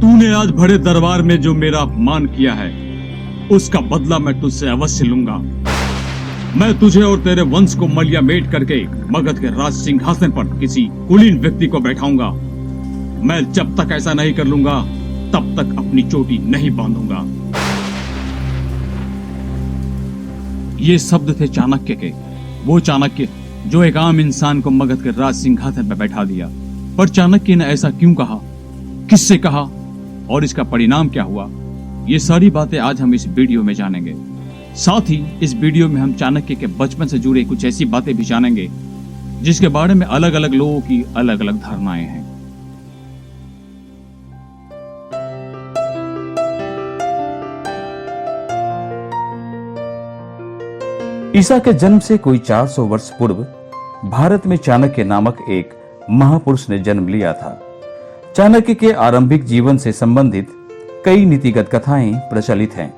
तूने आज बड़े दरबार में जो मेरा अपमान किया है, उसका बदला मैं तुझसे अवश्य लूंगा। मैं तुझे और तेरे वंश को मलिया मेट करके मगध के राज सिंहासन पर किसी कुलीन व्यक्ति को बैठाऊंगा। मैं जब तक ऐसा नहीं कर लूंगा, तब तक अपनी चोटी नहीं बांधूंगा। ये शब्द थे चाणक्य के, वो चाणक्य जो एक आम इंसान को मगध के राज सिंहासन पर बैठा दिया। पर चाणक्य ने ऐसा क्यों कहा, किससे कहा और इसका परिणाम क्या हुआ, ये सारी बातें आज हम इस वीडियो में जानेंगे। साथ ही इस वीडियो में हम चाणक्य के बचपन से जुड़े कुछ ऐसी बातें भी जानेंगे जिसके बारे में अलग अलग लोगों की अलग अलग धारणाएं हैं। ईसा के जन्म से कोई 400 वर्ष पूर्व भारत में चाणक्य नामक एक महापुरुष ने जन्म लिया था। चाणक्य के आरंभिक जीवन से संबंधित कई नीतिगत कथाएं प्रचलित हैं।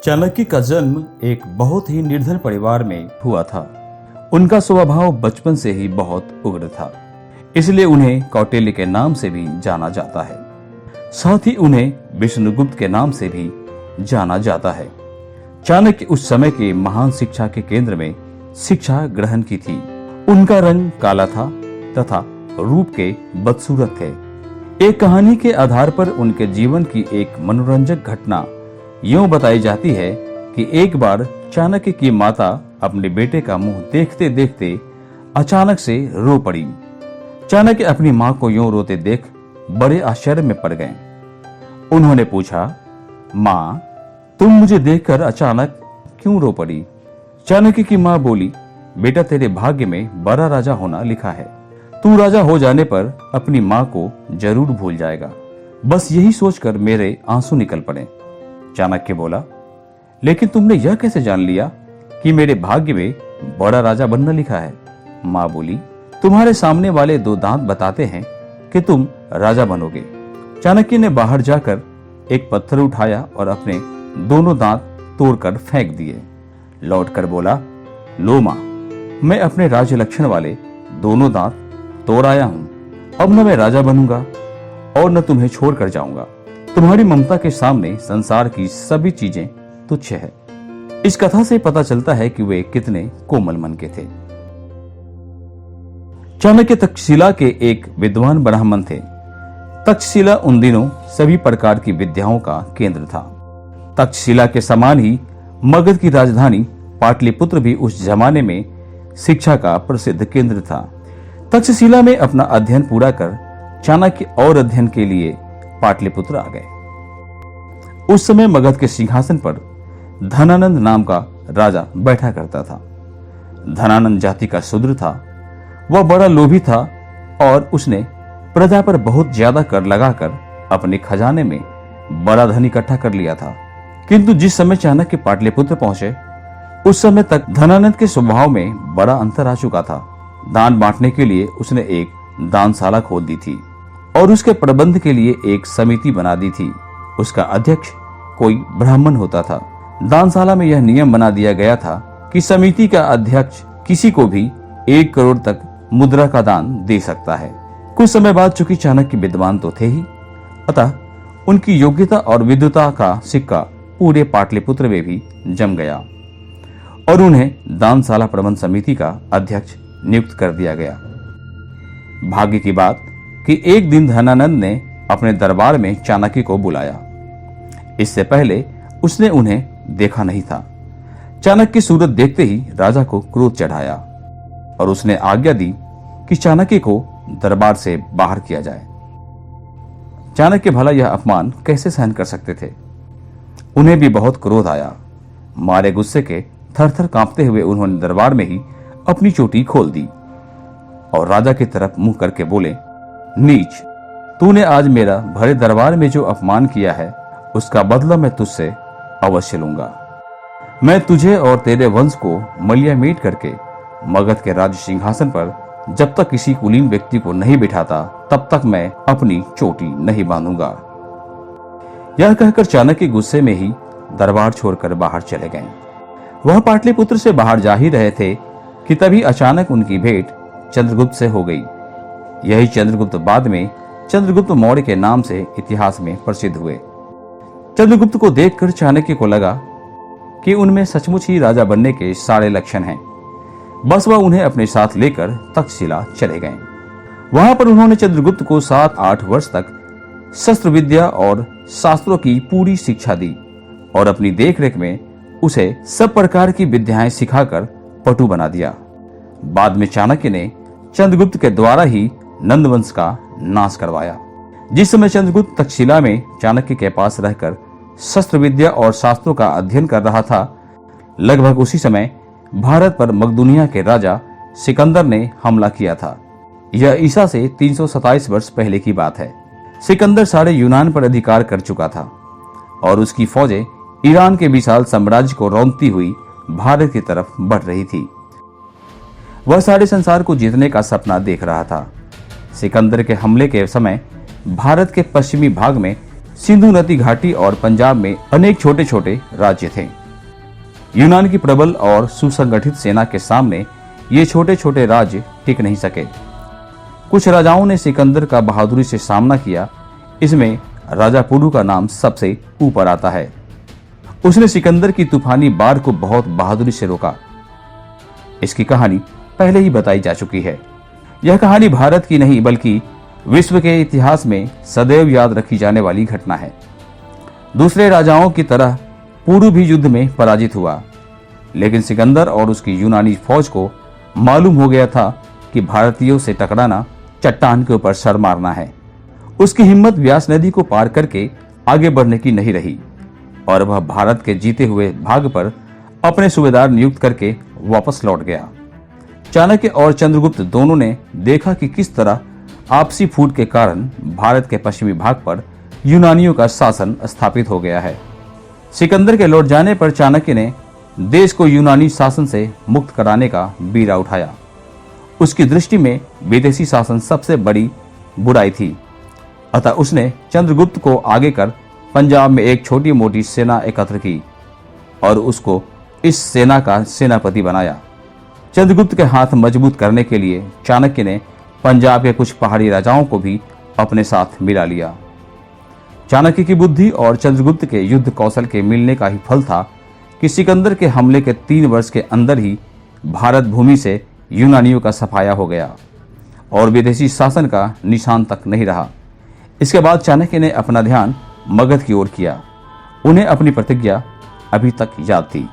चाणक्य का जन्म एक बहुत ही निर्धन परिवार में हुआ था। उनका स्वभाव बचपन से ही बहुत उग्र था, इसलिए उन्हें कौटिल्य के नाम से भी जाना जाता है। साथ ही उन्हें विष्णुगुप्त के नाम से भी जाना जाता है। चाणक्य उस समय के महान शिक्षा के केंद्र में शिक्षा ग्रहण की थी। उनका रंग काला था तथा रूप के बदसूरत थे। एक कहानी के आधार पर उनके जीवन की एक मनोरंजक घटना यूं बताई जाती है कि एक बार चाणक्य की माता अपने बेटे का मुंह देखते देखते अचानक से रो पड़ी। चाणक्य अपनी मां को यूं रोते देख बड़े आश्चर्य में पड़ गए। उन्होंने पूछा, मां, तुम मुझे देखकर अचानक क्यों रो पड़ी? चाणक्य की मां बोली, बेटा, तेरे भाग्य में बड़ा राजा होना लिखा है। तू राजा हो जाने पर अपनी मां को जरूर भूल जाएगा। बस यही सोचकर मेरे आंसू निकल पड़े। चाणक्य बोला, लेकिन तुमने यह कैसे जान लिया कि मेरे भाग्य में बड़ा राजा बनना लिखा है? मां बोली, तुम्हारे सामने वाले 2 दांत बताते हैं कि तुम राजा बनोगे। चाणक्य ने बाहर जाकर एक पत्थर उठाया और अपने दोनों दांत तोड़कर फेंक दिए। लौटकर बोला, लो मां, मैं अपने राज्य लक्षण वाले दोनों दांत तोड़ आया हूं। अब न मैं राजा बनूंगा और न तुम्हें छोड़कर जाऊंगा। तुम्हारी ममता के सामने संसार की सभी चीजें तुच्छ है। इस कथा से पता चलता है कि वे कितने कोमल मन के थे। चाणक्य तक्षशिला के एक विद्वान ब्राह्मण थे। तक्षशिला उन दिनों सभी प्रकार की विद्याओं का केंद्र था। तक्षशिला के समान ही मगध की राजधानी पाटलिपुत्र भी उस जमाने में शिक्षा का प्रसिद्ध केंद्र था। तक्षशिला में अपना अध्ययन पूरा कर चाणक्य और अध्ययन के लिए पाटलिपुत्र आ गए। उस समय मगध के सिंहासन पर धनानंद नाम का राजा बैठा करता था। धनानंद जाति का शूद्र था। वह बड़ा लोभी था और उसने प्रजा पर बहुत ज्यादा कर लगाकर अपने खजाने में बड़ा धन इकट्ठा कर लिया था। किंतु जिस समय चाणक्य पाटलिपुत्र पहुंचे, उस समय तक धनानंद के स्वभाव में बड़ा अंतर आ चुका था। दान बांटने के लिए उसने एक दानशाला खोल दी थी और उसके प्रबंध के लिए एक समिति बना दी थी। उसका अध्यक्ष कोई ब्राह्मण होता था। दानशाला में यह नियम बना दिया गया था कि समिति का अध्यक्ष किसी को भी 1 करोड़ तक मुद्रा का दान दे सकता है। कुछ समय बाद चूंकि चाणक्य विद्वान तो थे ही, अतः उनकी योग्यता और विद्वता का सिक्का पूरे पाटलिपुत्र में भी जम गया और उन्हें दानशाला प्रबंध समिति का अध्यक्ष नियुक्त कर दिया गया। भाग्य की बात कि एक दिन धनानंद ने अपने दरबार में चाणक्य को बुलाया। इससे पहले उसने उन्हें देखा नहीं था। चाणक्य की सूरत देखते ही राजा को क्रोध चढ़ाया और उसने आज्ञा दी कि चाणक्य को दरबार से बाहर किया जाए। चाणक्य भला यह अपमान कैसे सहन कर सकते थे? उन्हें भी बहुत क्रोध आया। मारे गुस्से के थर-थर कांपते हुए उन्होंने दरबार में ही अपनी चोटी खोल दी और राजा की तरफ मुंह करके बोले, नीच, तूने आज मेरा भरे दरबार में जो अपमान किया है, उसका बदला मैं तुझसे अवश्य लूंगा। मैं तुझे और तेरे वंश को मलिया मेट करके मगध के राज्य सिंहासन पर जब तक किसी कुलीन व्यक्ति को नहीं बिठाता, तब तक मैं अपनी चोटी नहीं बांधूंगा। यह कहकर चाणक्य गुस्से में ही दरबार छोड़कर बाहर चले गए। वह पाटलिपुत्र से बाहर जा ही रहे थे कि तभी अचानक उनकी भेंट चंद्रगुप्त से हो गई। यही चंद्रगुप्त बाद में चंद्रगुप्त मौर्य के नाम से इतिहास में प्रसिद्ध हुए। चंद्रगुप्त को देखकर चाणक्य को लगा कि उनमें सचमुच ही राजा बनने के सारे लक्षण हैं। बस वह उन्हें अपने साथ लेकर तक्षशिला चले गए। वहां पर उन्होंने चंद्रगुप्त को 7-8 वर्ष तक शस्त्र विद्या और शास्त्रों की पूरी शिक्षा दी और अपनी देखरेख में उसे सब प्रकार की विद्याएं सिखाकर पटु बना दिया। बाद में चाणक्य ने चंद्रगुप्त के द्वारा ही नंद वंश का नाश करवाया। जिस समय चंद्रगुप्त तक्षशिला में चाणक्य के पास रहकर शस्त्र विद्या और शास्त्रों का अध्ययन कर रहा था, लगभग उसी समय भारत पर मकदूनिया के राजा सिकंदर ने हमला किया था। यह ईसा से 327 वर्ष पहले की बात है। सिकंदर सारे यूनान पर अधिकार कर चुका था और उसकी फौजें ईरान के विशाल साम्राज्य को रौंदती हुई भारत की तरफ बढ़ रही थी। वह सारे संसार को जीतने का सपना देख रहा था। सिकंदर के हमले के समय भारत के पश्चिमी भाग में सिंधु नदी घाटी और पंजाब में अनेक छोटे छोटे राज्य थे। यूनान की प्रबल और सुसंगठित सेना के सामने ये छोटे छोटे राज्य टिक नहीं सके। कुछ राजाओं ने सिकंदर का बहादुरी से सामना किया। इसमें राजा पुरु का नाम सबसे ऊपर आता है। उसने सिकंदर की तूफानी बाढ़ को बहुत बहादुरी से रोका। इसकी कहानी पहले ही बताई जा चुकी है। यह कहानी भारत की नहीं बल्कि विश्व के इतिहास में सदैव याद रखी जाने वाली घटना है। दूसरे राजाओं की तरह पुरु भी युद्ध में पराजित हुआ, लेकिन सिकंदर और उसकी यूनानी फौज को मालूम हो गया था कि भारतीयों से टकराना चट्टान के ऊपर सर मारना है। उसकी हिम्मत व्यास नदी को पार करके आगे बढ़ने की नहीं रही और वह भारत के जीते हुए भाग पर अपने सूबेदार नियुक्त करके वापस लौट गया। चाणक्य और चंद्रगुप्त दोनों ने देखा कि किस तरह आपसी फूट के कारण भारत के पश्चिमी भाग पर यूनानियों का शासन स्थापित हो गया है। सिकंदर के लौट जाने पर चाणक्य ने देश को यूनानी शासन से मुक्त कराने का बीड़ा उठाया। उसकी दृष्टि में विदेशी शासन सबसे बड़ी बुराई थी, अतः उसने चंद्रगुप्त को आगे कर पंजाब में एक छोटी मोटी सेना एकत्र की और उसको इस सेना का सेनापति बनाया। चंद्रगुप्त के हाथ मजबूत करने के लिए चाणक्य ने पंजाब के कुछ पहाड़ी राजाओं को भी अपने साथ मिला लिया। चाणक्य की बुद्धि और चंद्रगुप्त के युद्ध कौशल के मिलने का ही फल था कि सिकंदर के हमले के 3 वर्ष के अंदर ही भारत भूमि से यूनानियों का सफाया हो गया और विदेशी शासन का निशान तक नहीं रहा। इसके बाद चाणक्य ने अपना ध्यान मगध की ओर किया। उन्हें अपनी प्रतिज्ञा अभी तक याद थी।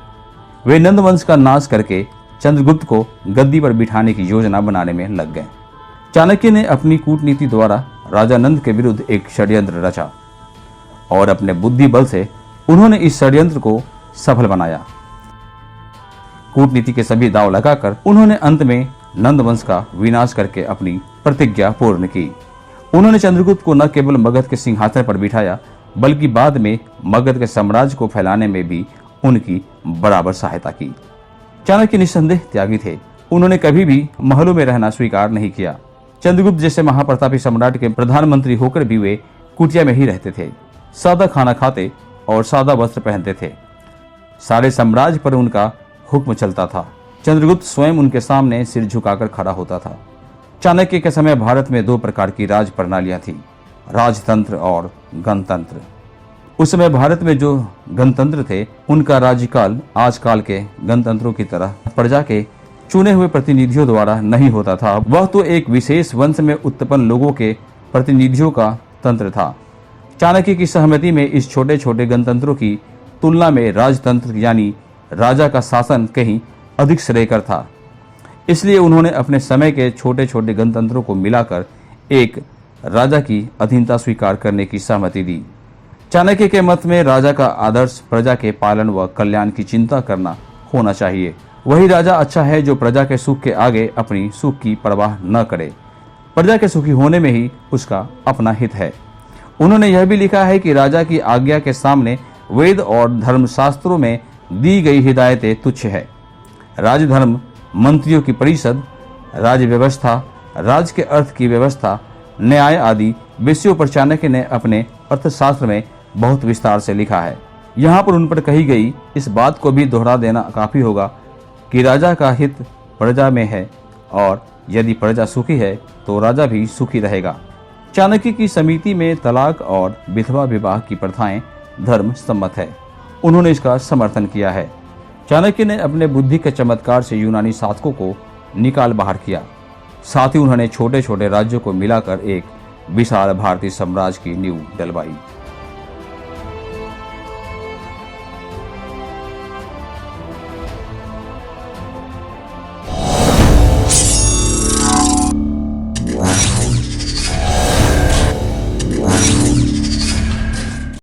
वे नंद वंश का नाश करके चंद्रगुप्त को गद्दी पर बिठाने की योजना बनाने में लग गए। चाणक्य ने अपनी कूटनीति द्वारा राजा नंद के विरुद्ध एक षड्यंत्र रचा और अपने बुद्धि बल से उन्होंने इस षड्यंत्र को सफल बनाया। कूटनीति के सभी दांव लगाकर उन्होंने अंत में नंद वंश का विनाश करके अपनी प्रतिज्ञा पूर्ण की। उन्होंने चंद्रगुप्त को न केवल मगध के सिंहासन पर बिठाया बल्कि बाद में मगध के साम्राज्य को फैलाने में भी उनकी बराबर सहायता की। चाणक्य निस्संदेह त्यागी थे। उन्होंने कभी भी महलों में रहना स्वीकार नहीं किया। चंद्रगुप्त जैसे महाप्रतापी सम्राट के प्रधानमंत्री होकर भी वे कुटिया में ही रहते थे। सादा खाना खाते और सादा वस्त्र पहनते थे। सारे साम्राज्य पर उनका हुक्म चलता था। चंद्रगुप्त स्वयं उनके सामने सिर झुकाकर खड़ा होता था। चाणक्य के समय भारत में 2 प्रकार की राज प्रणालियां थी, राजतंत्र और गणतंत्र। उस समय भारत में जो गणतंत्र थे उनका राज्यकाल आजकल के गणतंत्रों की तरह प्रजा के चुने हुए प्रतिनिधियों द्वारा नहीं होता था। वह तो एक विशेष वंश में उत्पन्न लोगों के प्रतिनिधियों का तंत्र था। चाणक्य की सहमति में इस छोटे छोटे गणतंत्रों की तुलना में राजतंत्र यानी राजा का शासन कहीं अधिक श्रेयकर था। इसलिए उन्होंने अपने समय के छोटे छोटे गणतंत्रों को मिलाकर एक राजा की अधीनता स्वीकार करने की सहमति दी। चाणक्य के मत में राजा का आदर्श प्रजा के पालन व कल्याण की चिंता करना होना चाहिए। वही राजा अच्छा है जो प्रजा के सुख के आगे अपनी सुख की परवाह न करे। प्रजा के सुखी होने में ही उसका अपना हित है। उन्होंने यह भी लिखा है कि राजा की आज्ञा के सामने वेद और धर्मशास्त्रों में दी गई हिदायतें तुच्छ है। राजधर्म, मंत्रियों की परिषद, राज व्यवस्था, राज के अर्थ की व्यवस्था, न्याय आदि विषयों पर चाणक्य ने अपने अर्थशास्त्र में बहुत विस्तार से लिखा है। यहाँ पर उन पर कही गई इस बात को भी दोहरा देना काफी होगा कि राजा का हित प्रजा में है और यदि प्रजा सुखी है तो राजा भी सुखी रहेगा। चाणक्य की समिति में तलाक और विधवा विवाह की प्रथाएं धर्म सम्मत है। उन्होंने इसका समर्थन किया है। चाणक्य ने अपने बुद्धि के चमत्कार से यूनानी शासकों को निकाल बाहर किया। साथ ही उन्होंने छोटे छोटे राज्यों को मिलाकर एक विशाल भारतीय साम्राज्य की नींव डलवाई।